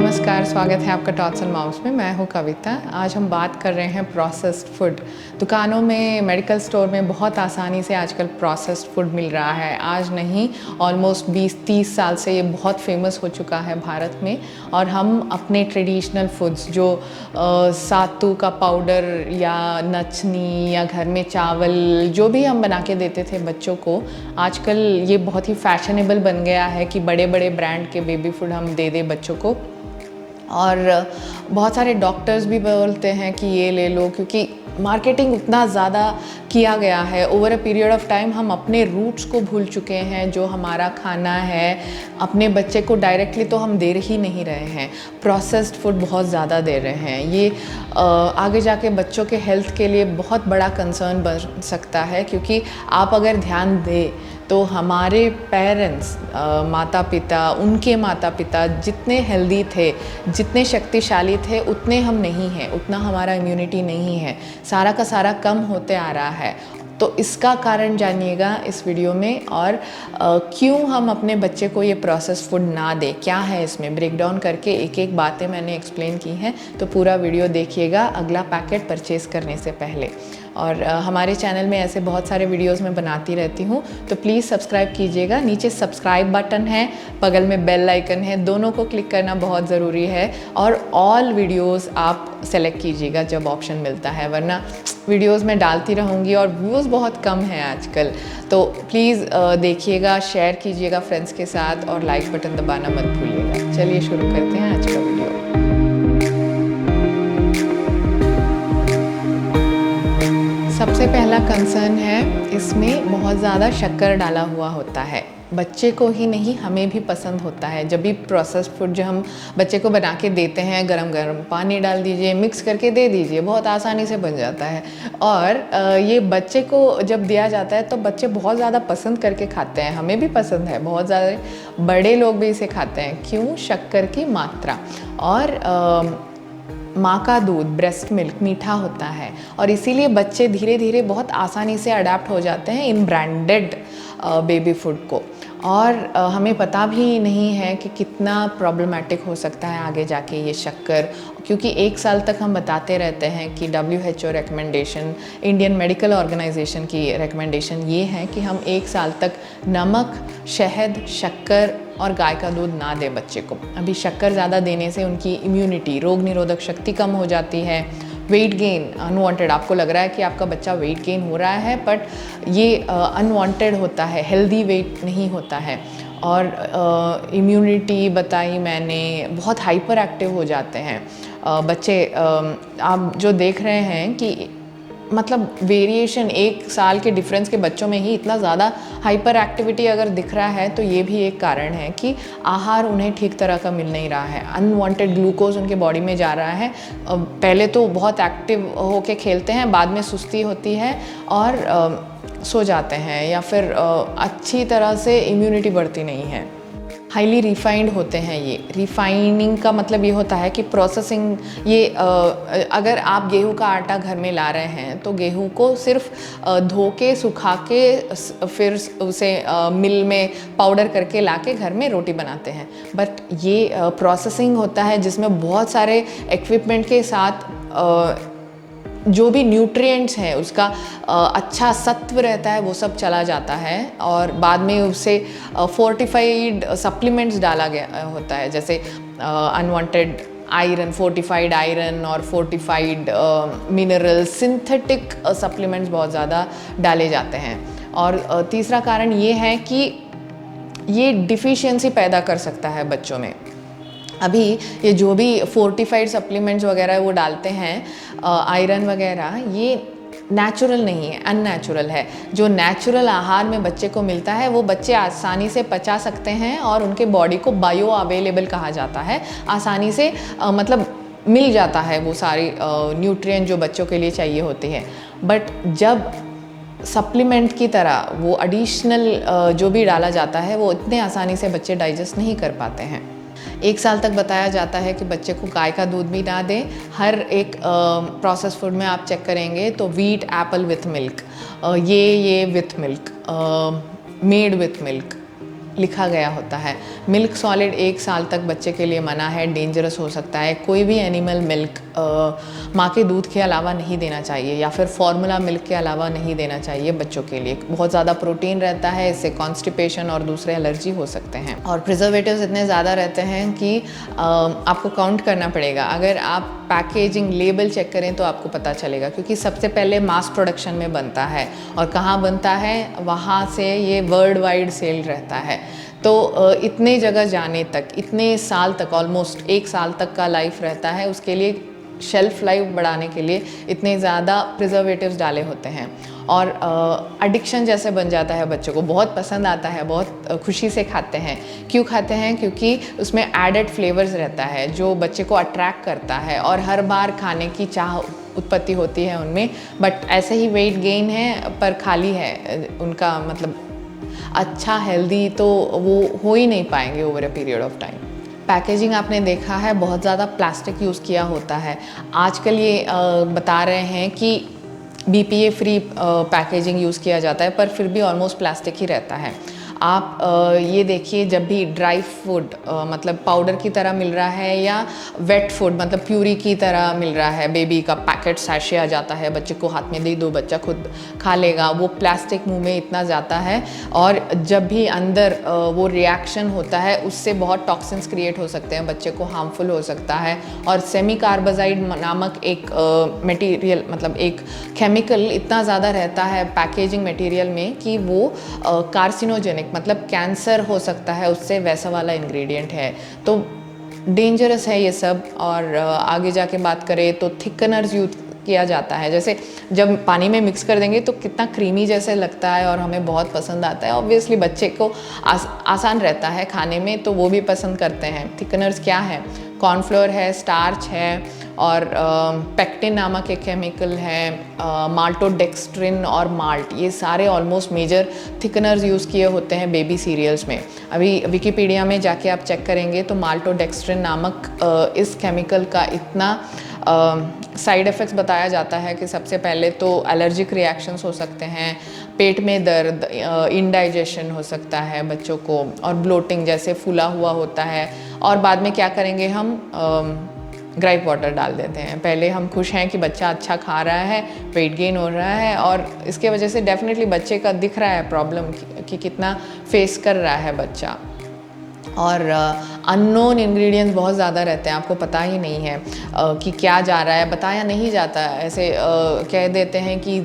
नमस्कार, स्वागत है आपका टॉट्स एंड माउस में। मैं हूं कविता। आज हम बात कर रहे हैं प्रोसेस्ड फूड। दुकानों में, मेडिकल स्टोर में बहुत आसानी से आजकल प्रोसेस्ड फूड मिल रहा है। आज नहीं, ऑलमोस्ट 20-30 साल से ये बहुत फेमस हो चुका है भारत में। और हम अपने ट्रेडिशनल फूड्स जो सातू का पाउडर या नचनी या घर में चावल जो भी हम बना के देते थे बच्चों को, आजकल ये बहुत ही फैशनेबल बन गया है कि बड़े बड़े ब्रांड के बेबी फूड हम दे दें बच्चों को। और बहुत सारे डॉक्टर्स भी बोलते हैं कि ये ले लो, क्योंकि मार्केटिंग उतना ज़्यादा किया गया है। Over a period of time हम अपने रूट्स को भूल चुके हैं। जो हमारा खाना है, अपने बच्चे को डायरेक्टली तो हम दे ही नहीं रहे हैं, प्रोसेस्ड फूड बहुत ज़्यादा दे रहे हैं। ये आगे जाके बच्चों के हेल्थ के लिए बहुत बड़ा कंसर्न बन सकता है, क्योंकि आप अगर ध्यान दें तो हमारे पेरेंट्स, माता पिता, उनके माता पिता जितने हेल्दी थे, जितने शक्तिशाली थे, उतने हम नहीं हैं, उतना हमारा इम्यूनिटी नहीं है, सारा का सारा कम होते आ रहा है। तो इसका कारण जानिएगा इस वीडियो में। और क्यों हम अपने बच्चे को ये प्रोसेस फूड ना दें, क्या है इसमें, ब्रेक डाउन करके एक एक बातें मैंने एक्सप्लेन की हैं। तो पूरा वीडियो देखिएगा अगला पैकेट परचेज़ करने से पहले। और हमारे चैनल में ऐसे बहुत सारे वीडियोस मैं बनाती रहती हूँ, तो प्लीज़ सब्सक्राइब कीजिएगा। नीचे सब्सक्राइब बटन है, बगल में बेल आइकन है, दोनों को क्लिक करना बहुत ज़रूरी है। और ऑल वीडियोस आप सेलेक्ट कीजिएगा जब ऑप्शन मिलता है, वरना वीडियोस मैं डालती रहूँगी और व्यूज़ बहुत कम हैं आजकल। तो प्लीज़ देखिएगा, शेयर कीजिएगा फ्रेंड्स के साथ और लाइक बटन दबाना मत भूलिएगा। चलिए शुरू करते हैं आज का वीडियो। सबसे पहला कंसर्न है, इसमें बहुत ज़्यादा शक्कर डाला हुआ होता है। बच्चे को ही नहीं, हमें भी पसंद होता है। जब भी प्रोसेस्ड फूड जो हम बच्चे को बना के देते हैं, गरम गरम पानी डाल दीजिए, मिक्स करके दे दीजिए, बहुत आसानी से बन जाता है। और ये बच्चे को जब दिया जाता है तो बच्चे बहुत ज़्यादा पसंद करके खाते हैं। हमें भी पसंद है, बहुत ज़्यादा बड़े लोग भी इसे खाते हैं। क्यों? शक्कर की मात्रा। और माँ का दूध, ब्रेस्ट मिल्क मीठा होता है, और इसीलिए बच्चे धीरे धीरे बहुत आसानी से अडेप्ट हो जाते हैं इन ब्रांडेड बेबी फूड को। और हमें पता भी नहीं है कि कितना प्रॉब्लमेटिक हो सकता है आगे जाके ये शक्कर, क्योंकि 1 साल तक हम बताते रहते हैं कि WHO recommendation, Indian medical organisation की रिकमेंडेशन ये है कि हम 1 साल तक नमक, शहद, शक्कर और गाय का दूध ना दें बच्चे को। अभी शक्कर ज़्यादा देने से उनकी इम्यूनिटी, रोग निरोधक शक्ति कम हो जाती है। वेट गेन अनवांटेड, आपको लग रहा है कि आपका बच्चा वेट गेन हो रहा है, बट ये अनवांटेड होता है, हेल्दी वेट नहीं होता है। और इम्यूनिटी बताई मैंने, बहुत हाइपर एक्टिव हो जाते हैं बच्चे। आप जो देख रहे हैं कि मतलब वेरिएशन 1 साल के डिफरेंस के बच्चों में ही इतना ज़्यादा हाइपर एक्टिविटी अगर दिख रहा है, तो ये भी एक कारण है कि आहार उन्हें ठीक तरह का मिल नहीं रहा है। अनवांटेड ग्लूकोज उनके बॉडी में जा रहा है। पहले तो बहुत एक्टिव होके खेलते हैं, बाद में सुस्ती होती है और सो जाते हैं, या फिर अच्छी तरह से इम्यूनिटी बढ़ती नहीं है। हाईली रिफाइंड होते हैं ये। रिफाइनिंग का मतलब ये होता है कि प्रोसेसिंग, ये अगर आप गेहूं का आटा घर में ला रहे हैं तो गेहूं को सिर्फ धो के, सुखा के, फिर उसे मिल में पाउडर करके लाके घर में रोटी बनाते हैं। बट ये प्रोसेसिंग होता है जिसमें बहुत सारे इक्विपमेंट के साथ जो भी न्यूट्रिएंट्स हैं, उसका अच्छा सत्व रहता है, वो सब चला जाता है। और बाद में उसे फोर्टिफाइड सप्लीमेंट्स डाला गया होता है, जैसे अनवांटेड आयरन, फोर्टिफाइड आयरन और फोर्टिफाइड मिनरल, सिंथेटिक सप्लीमेंट्स बहुत ज़्यादा डाले जाते हैं। और तीसरा कारण ये है कि ये डिफिशियंसी पैदा कर सकता है बच्चों में। अभी ये जो भी फोर्टिफाइड सप्लीमेंट्स वगैरह वो डालते हैं, आयरन वगैरह, ये नेचुरल नहीं है, अननेचुरल है। जो नेचुरल आहार में बच्चे को मिलता है वो बच्चे आसानी से पचा सकते हैं, और उनके बॉडी को बायो अवेलेबल कहा जाता है। आसानी से मतलब मिल जाता है वो सारी न्यूट्रिएंट जो बच्चों के लिए चाहिए होती है। बट जब सप्लीमेंट की तरह वो एडिशनल जो भी डाला जाता है, वो इतने आसानी से बच्चे डाइजेस्ट नहीं कर पाते हैं। 1 साल तक बताया जाता है कि बच्चे को गाय का दूध भी ना दें। हर एक प्रोसेस फूड में आप चेक करेंगे तो व्हीट एप्पल विथ मिल्क, ये with milk, made with milk, लिखा गया होता है। मिल्क सॉलिड 1 साल तक बच्चे के लिए मना है, डेंजरस हो सकता है। कोई भी एनिमल मिल्क माँ के दूध के अलावा नहीं देना चाहिए, या फिर फॉर्मूला मिल्क के अलावा नहीं देना चाहिए बच्चों के लिए। बहुत ज़्यादा प्रोटीन रहता है, इससे कॉन्स्टिपेशन और दूसरे एलर्जी हो सकते हैं। और प्रिजर्वेटिव्स इतने ज़्यादा रहते हैं कि आपको काउंट करना पड़ेगा। अगर आप पैकेजिंग लेबल चेक करें तो आपको पता चलेगा, क्योंकि सबसे पहले मास प्रोडक्शन में बनता है, और कहाँ बनता है वहाँ से ये वर्ल्ड वाइड सेल रहता है। तो इतने जगह जाने तक, इतने साल तक, ऑलमोस्ट 1 साल तक का लाइफ रहता है, उसके लिए शेल्फ लाइफ बढ़ाने के लिए इतने ज़्यादा प्रिजर्वेटिव्स डाले होते हैं। और एडिक्शन जैसे बन जाता है, बच्चों को बहुत पसंद आता है, बहुत खुशी से खाते हैं। क्यों खाते हैं? क्योंकि उसमें एडेड फ्लेवर्स रहता है जो बच्चे को अट्रैक्ट करता है, और हर बार खाने की चाह उत्पत्ति होती है उनमें। बट ऐसे ही वेट गेन है, पर खाली है उनका, मतलब अच्छा हेल्दी तो वो हो ही नहीं पाएंगे over a period of time. Packaging आपने देखा है, बहुत ज़्यादा प्लास्टिक यूज़ किया होता है। आजकल ये बता रहे हैं कि BPA फ्री पैकेजिंग यूज़ किया जाता है, पर फिर भी ऑलमोस्ट प्लास्टिक ही रहता है। आप ये देखिए, जब भी ड्राई फूड मतलब पाउडर की तरह मिल रहा है, या वेट फूड मतलब प्यूरी की तरह मिल रहा है, बेबी का पैकेट सैशे आ जाता है, बच्चे को हाथ में दे दो, बच्चा खुद खा लेगा, वो प्लास्टिक मुंह में इतना जाता है, और जब भी अंदर वो रिएक्शन होता है, उससे बहुत टॉक्सिन्स क्रिएट हो सकते हैं, बच्चे को हार्मफुल हो सकता है। और सेमी कार्बाजाइड नामक एक मटेरियल, मतलब एक केमिकल इतना ज़्यादा रहता है पैकेजिंग मटेरियल में कि वो कार्सिनोजेनिक, मतलब कैंसर हो सकता है उससे, वैसा वाला इंग्रेडिएंट है। तो डेंजरस है ये सब। और आगे जाके बात करें तो थिकनर्स यूज किया जाता है। जैसे जब पानी में मिक्स कर देंगे तो कितना क्रीमी जैसे लगता है, और हमें बहुत पसंद आता है। ऑब्वियसली बच्चे को आसान रहता है खाने में, तो वो भी पसंद करते हैं। थिकनर्स क्या है? कॉर्नफ्लोर है, स्टार्च है, और पेक्टिन नामक एक केमिकल है, माल्टोडेक्स्ट्रिन और माल्ट, ये सारे ऑलमोस्ट मेजर थिकनर्स यूज़ किए होते हैं बेबी सीरियल्स में। अभी विकिपीडिया में जाके आप चेक करेंगे तो माल्टोडेक्स्ट्रिन नामक इस केमिकल का इतना साइड इफ़ेक्ट्स बताया जाता है कि सबसे पहले तो एलर्जिक रिएक्शंस हो सकते हैं, पेट में दर्द, इंडाइजेशन हो सकता है बच्चों को, और ब्लोटिंग जैसे फूला हुआ होता है। और बाद में क्या करेंगे, हम ग्राइप वाटर डाल देते हैं। पहले हम खुश हैं कि बच्चा अच्छा खा रहा है, वेट गेन हो रहा है, और इसके वजह से डेफिनेटली बच्चे का दिख रहा है प्रॉब्लम कि कितना फेस कर रहा है बच्चा। और अननोन इंग्रेडिएंट्स बहुत ज़्यादा रहते हैं, आपको पता ही नहीं है कि क्या जा रहा है, बताया नहीं जाता। ऐसे कह देते हैं कि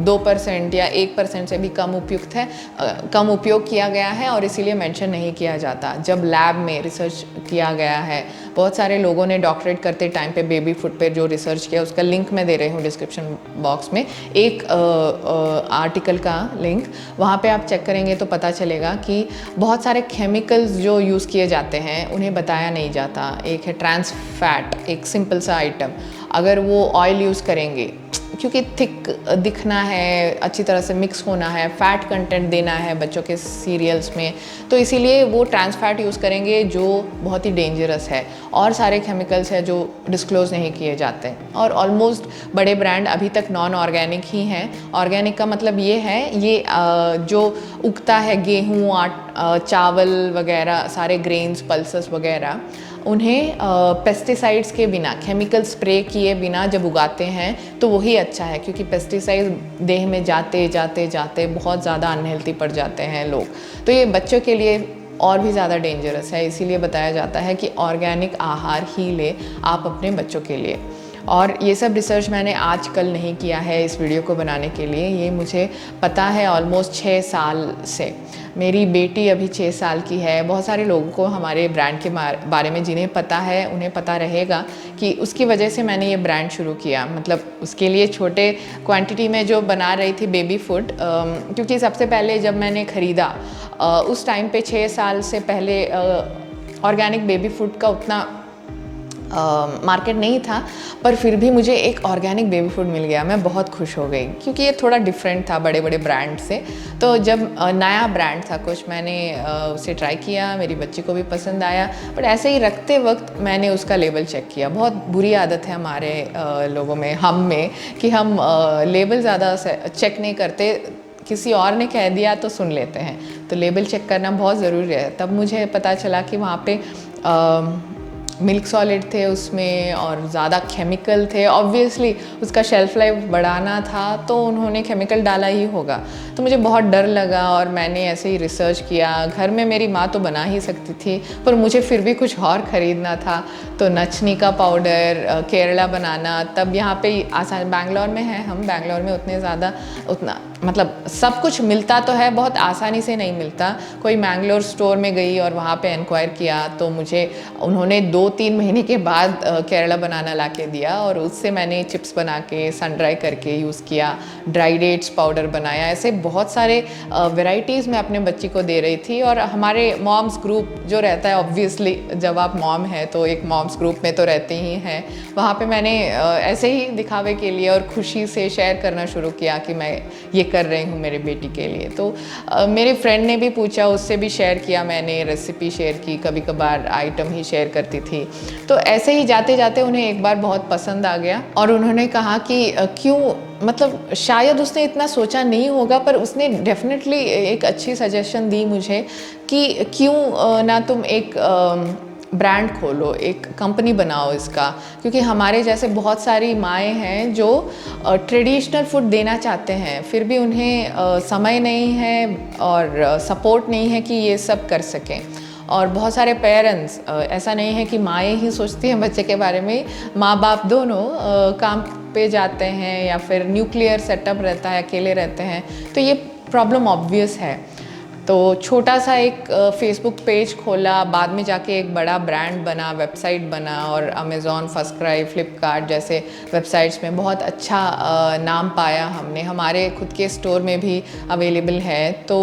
2% या 1% से भी कम उपयुक्त है, कम उपयोग किया गया है, और इसीलिए मेंशन नहीं किया जाता। जब लैब में रिसर्च किया गया है, बहुत सारे लोगों ने डॉक्टरेट करते टाइम पे बेबी फूड पे जो रिसर्च किया, उसका लिंक मैं दे रही हूँ डिस्क्रिप्शन बॉक्स में, एक आर्टिकल का लिंक, वहाँ पे आप चेक करेंगे तो पता चलेगा कि बहुत सारे केमिकल्स जो यूज़ किए जाते हैं उन्हें बताया नहीं जाता। एक है ट्रांस फैट, एक सिंपल सा आइटम, अगर वो ऑयल यूज़ करेंगे, क्योंकि थिक दिखना है, अच्छी तरह से मिक्स होना है, फैट कंटेंट देना है बच्चों के सीरियल्स में, तो इसीलिए वो ट्रांस फैट यूज़ करेंगे जो बहुत ही डेंजरस है। और सारे केमिकल्स हैं जो डिस्क्लोज नहीं किए जाते, और ऑलमोस्ट बड़े ब्रांड अभी तक नॉन ऑर्गेनिक ही हैं। ऑर्गेनिक का मतलब ये है, ये जो उगता है गेहूँ, चावल वगैरह, सारे ग्रेन्स, पल्सेस वगैरह, उन्हें पेस्टिसाइड्स के बिना, केमिकल स्प्रे किए बिना जब उगाते हैं तो वही अच्छा है, क्योंकि पेस्टिसाइड देह में जाते जाते जाते बहुत ज़्यादा अनहेल्दी पड़ जाते हैं लोग। तो ये बच्चों के लिए और भी ज़्यादा डेंजरस है, इसीलिए बताया जाता है कि ऑर्गेनिक आहार ही ले आप अपने बच्चों के लिए। और ये सब रिसर्च मैंने आज कल नहीं किया है इस वीडियो को बनाने के लिए, ये मुझे पता है ऑलमोस्ट 6 साल से। मेरी बेटी अभी 6 साल की है। बहुत सारे लोगों को हमारे ब्रांड के बारे में जिन्हें पता है उन्हें पता रहेगा कि उसकी वजह से मैंने ये ब्रांड शुरू किया। मतलब उसके लिए छोटे क्वांटिटी में जो बना रही थी बेबी फूड, क्योंकि सबसे पहले जब मैंने ख़रीदा उस टाइम पे 6 साल से पहले ऑर्गेनिक बेबी फूड का उतना मार्केट नहीं था, पर फिर भी मुझे एक ऑर्गेनिक बेबी फूड मिल गया। मैं बहुत खुश हो गई, क्योंकि ये थोड़ा डिफरेंट था बड़े बड़े ब्रांड से। तो जब नया ब्रांड था कुछ, मैंने उसे ट्राई किया, मेरी बच्ची को भी पसंद आया। बट ऐसे ही रखते वक्त मैंने उसका लेबल चेक किया। बहुत बुरी आदत है हमारे लोगों में, हम में, कि हम लेबल ज़्यादा चेक नहीं करते, किसी और ने कह दिया तो सुन लेते हैं, तो लेबल चेक करना बहुत ज़रूरी है। तब मुझे पता चला कि वहाँ पे मिल्क सॉलिड थे उसमें और ज़्यादा केमिकल थे। ऑब्वियसली उसका शेल्फ़ लाइफ बढ़ाना था तो उन्होंने केमिकल डाला ही होगा। तो मुझे बहुत डर लगा और मैंने ऐसे ही रिसर्च किया। घर में मेरी माँ तो बना ही सकती थी, पर मुझे फिर भी कुछ और ख़रीदना था। तो नचनी का पाउडर, केरला बनाना, तब यहाँ पे आसान, बैंगलोर में है हम, बैंगलोर में उतना मतलब सब कुछ मिलता तो है, बहुत आसानी से नहीं मिलता। कोई मैंगलोर स्टोर में गई और वहाँ पे इंक्वायर किया तो मुझे उन्होंने 2-3 महीने के बाद केरला बनाना ला के दिया और उससे मैंने चिप्स बना के सन ड्राई करके यूज़ किया, ड्राई डेट्स पाउडर बनाया। ऐसे बहुत सारे वेराइटीज़ मैं अपने बच्ची को दे रही थी। और हमारे मॉम्स ग्रुप जो रहता है, ऑब्वियसली जब आप मॉम हैं तो एक मॉम्स ग्रुप में तो रहते ही हैं, वहाँ पे मैंने ऐसे ही दिखावे के लिए और खुशी से शेयर करना शुरू किया कि मैं ये कर रही हूँ मेरे बेटी के लिए। तो मेरे फ्रेंड ने भी पूछा, उससे भी शेयर किया, मैंने रेसिपी शेयर की, कभी कभार आइटम ही शेयर करती थी। तो ऐसे ही जाते जाते उन्हें एक बार बहुत पसंद आ गया और उन्होंने कहा कि क्यों, मतलब शायद उसने इतना सोचा नहीं होगा, पर उसने डेफिनेटली एक अच्छी सजेशन दी मुझे कि क्यों ना तुम एक ब्रांड खोलो, एक कंपनी बनाओ इसका। क्योंकि हमारे जैसे बहुत सारी माएँ हैं जो ट्रेडिशनल फूड देना चाहते हैं, फिर भी उन्हें समय नहीं है और सपोर्ट नहीं है कि ये सब कर सकें। और बहुत सारे पेरेंट्स, ऐसा नहीं है कि माएँ ही सोचती हैं बच्चे के बारे में, माँ बाप दोनों काम पे जाते हैं या फिर न्यूक्लियर सेटअप रहता है, अकेले रहते हैं, तो ये प्रॉब्लम ऑब्वियस है। तो छोटा सा एक फेसबुक पेज खोला, बाद में जाके एक बड़ा ब्रांड बना, वेबसाइट बना और अमेज़ॉन, फर्स्टक्राई, फ्लिपकार्ट जैसे वेबसाइट्स में बहुत अच्छा नाम पाया हमने। हमारे खुद के स्टोर में भी अवेलेबल है। तो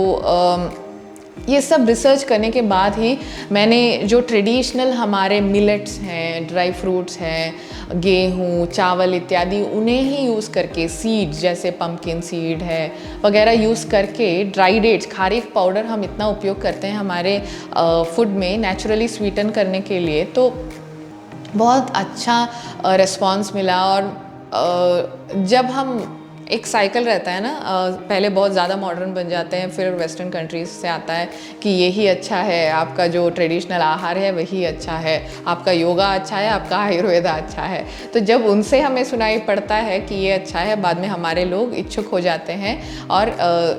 ये सब रिसर्च करने के बाद ही मैंने जो ट्रेडिशनल हमारे मिलेट्स हैं, ड्राई फ्रूट्स हैं, गेहूँ, चावल इत्यादि, उन्हें ही यूज़ करके, सीड्स जैसे पम्पकिन सीड है वगैरह यूज़ करके, ड्राई डेट्स, खारीफ पाउडर हम इतना उपयोग करते हैं हमारे फूड में नैचुरली स्वीटन करने के लिए। तो बहुत अच्छा रिस्पॉन्स मिला। और जब हम, एक साइकिल रहता है ना, पहले बहुत ज़्यादा मॉडर्न बन जाते हैं, फिर वेस्टर्न कंट्रीज से आता है कि यही अच्छा है, आपका जो ट्रेडिशनल आहार है वही अच्छा है, आपका योगा अच्छा है, आपका आयुर्वेदा अच्छा है। तो जब उनसे हमें सुनाई पड़ता है कि ये अच्छा है, बाद में हमारे लोग इच्छुक हो जाते हैं और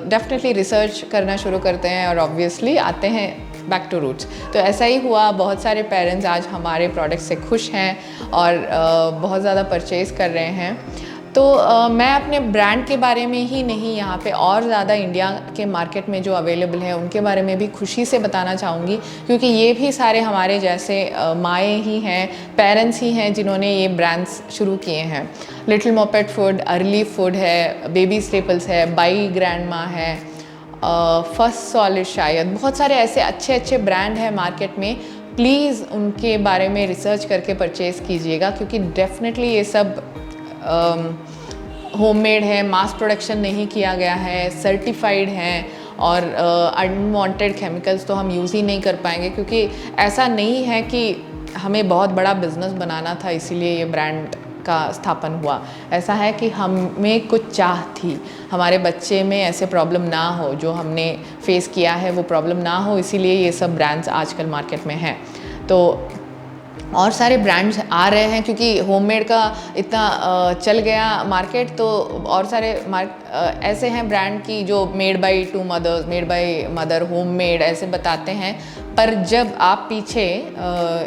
डेफिनेटली रिसर्च करना शुरू करते हैं और ऑब्वियसली आते हैं बैक टू रूट्स। तो ऐसा ही हुआ, बहुत सारे पेरेंट्स आज हमारे प्रोडक्ट से खुश हैं और बहुत ज़्यादा परचेज़ कर रहे हैं। तो मैं अपने ब्रांड के बारे में ही नहीं, यहाँ पे और ज़्यादा इंडिया के मार्केट में जो अवेलेबल है उनके बारे में भी खुशी से बताना चाहूँगी, क्योंकि ये भी सारे हमारे जैसे माएँ ही हैं, पेरेंट्स ही हैं जिन्होंने ये ब्रांड्स शुरू किए हैं। Little moped food, early food है, बेबी स्टेपल्स है, बाई ग्रैंडमा है, फर्स्ट सॉलिड, शायद बहुत सारे ऐसे अच्छे अच्छे ब्रांड हैं मार्केट में। प्लीज़ उनके बारे में रिसर्च करके परचेज़ कीजिएगा, क्योंकि डेफिनेटली ये सब होममेड है, मास प्रोडक्शन नहीं किया गया है, सर्टिफाइड हैं और अनवांटेड केमिकल्स तो हम यूज़ ही नहीं कर पाएंगे। क्योंकि ऐसा नहीं है कि हमें बहुत बड़ा बिजनेस बनाना था इसीलिए ये ब्रांड का स्थापन हुआ। ऐसा है कि हमें कुछ चाह थी, हमारे बच्चे में ऐसे प्रॉब्लम ना हो, जो हमने फेस किया है वो प्रॉब्लम ना हो, इसीलिए ये सब ब्रांड्स आजकल मार्केट में हैं। तो और सारे ब्रांड्स आ रहे हैं, क्योंकि होममेड का इतना चल गया मार्केट, तो और सारे ऐसे हैं ब्रांड की जो made by two mothers, made by mother, homemade ऐसे बताते हैं। पर जब आप पीछे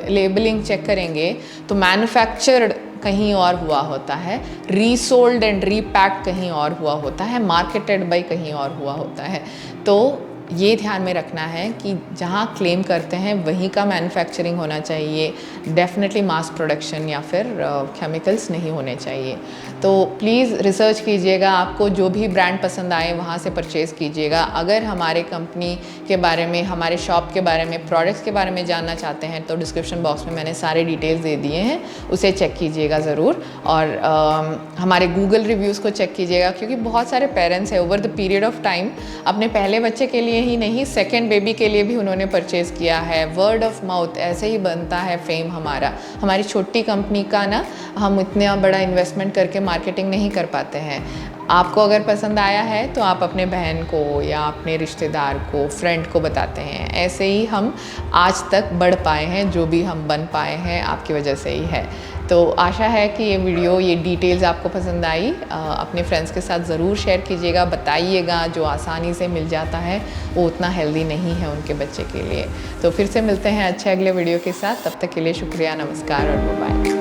लेबलिंग चेक करेंगे तो मैन्युफैक्चर्ड कहीं और हुआ होता है, रीसोल्ड एंड रीपैक्ड कहीं और हुआ होता है, मार्केटेड बाय कहीं और हुआ होता है। तो ये ध्यान में रखना है कि जहाँ क्लेम करते हैं वहीं का मैन्युफैक्चरिंग होना चाहिए, डेफिनेटली मास प्रोडक्शन या फिर केमिकल्स नहीं होने चाहिए। तो प्लीज़ रिसर्च कीजिएगा, आपको जो भी ब्रांड पसंद आए वहाँ से परचेज़ कीजिएगा। अगर हमारे कंपनी के बारे में, हमारे शॉप के बारे में, प्रोडक्ट्स के बारे में जानना चाहते हैं तो डिस्क्रिप्शन बॉक्स में मैंने सारे डिटेल्स दे दिए हैं, उसे चेक कीजिएगा ज़रूर। और हमारे गूगल रिव्यूज़ को चेक कीजिएगा, क्योंकि बहुत सारे पेरेंट्स हैं over the period of time अपने पहले बच्चे के लिए ही नहीं, सेकेंड बेबी के लिए भी उन्होंने परचेज़ किया है। वर्ड ऑफ माउथ ऐसे ही बनता है फेम हमारा। हमारी छोटी कंपनी का ना, हम इतना बड़ा इन्वेस्टमेंट करके मार्केटिंग नहीं कर पाते हैं। आपको अगर पसंद आया है तो आप अपने बहन को या अपने रिश्तेदार को, फ्रेंड को बताते हैं। ऐसे ही हम आज तक बढ़ पाए हैं, जो भी हम बन पाए हैं आपकी वजह से ही है। तो आशा है कि ये वीडियो, ये डिटेल्स आपको पसंद आई। अपने फ्रेंड्स के साथ ज़रूर शेयर कीजिएगा, बताइएगा। जो आसानी से मिल जाता है वो उतना हेल्दी नहीं है उनके बच्चे के लिए। तो फिर से मिलते हैं अच्छे अगले वीडियो के साथ। तब तक के लिए शुक्रिया, नमस्कार और बाय।